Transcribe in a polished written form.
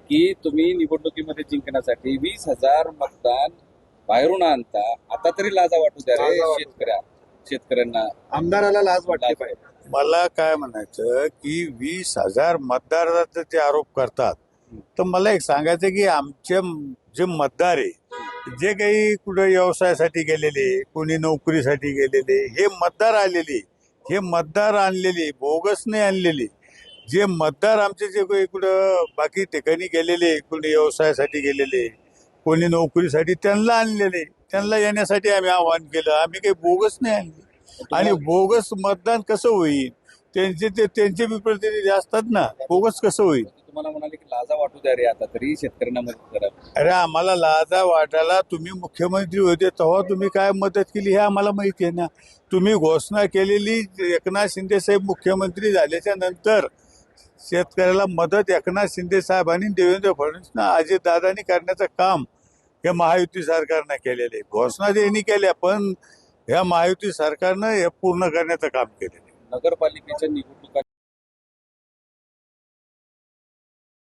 की तुम्ही निवडणुकीमध्ये जिंकण्यासाठी 20,000 मतदान बाहेरून आणता. आता तरी लाजा वाटू द्या रे शेतकऱ्यांना. आमदाराला लाज वाटली पाहिजे. मला काय म्हणायचं की 20,000 मतदाराचा ते आरोप करतात, तर मला एक सांगायचं की आमचे जे मतदार आहे, जे काही कुठे व्यवसायासाठी गेलेले, कोणी नोकरीसाठी गेलेले, हे मतदार आलेले, हे मतदार आणलेले, बोगस नाही आणलेले. जे मतदार आमचे जे काही कुठं बाकी ठिकाणी गेलेले, कोणी व्यवसायासाठी गेलेले, कोणी नोकरीसाठी, त्यांना आणलेले, त्यांना येण्यासाठी आम्ही आवाहन केलं. आम्ही काही बोगस नाही आणले. आणि बोगस मतदान कसं होईल? त्यांचे बी प्रतिनिधी असतात ना, बोगस कसं होईल? तुम्हाला म्हणाले की लाजा वाटू द्या रे आता तरी शेतकऱ्यांना मदत करा. अरे आम्हाला लाजा वाटायला तुम्ही मुख्यमंत्री होते तेव्हा तुम्ही काय मदत केली हे आम्हाला माहिती आहे ना. तुम्ही घोषणा केलेली एकनाथ शिंदे साहेब मुख्यमंत्री झाल्याच्या नंतर शेतकऱ्याला मदत एकनाथ शिंदे साहेबांनी, देवेंद्र फडणवीस, अजितदादांनी करण्याचं काम हे महायुती सरकारनं केलेले. घोषणा त्यांनी केल्या, पण ह्या महायुती सरकारनं हे पूर्ण करण्याचं काम केलेलं. नगरपालिकेच्या निवडणुका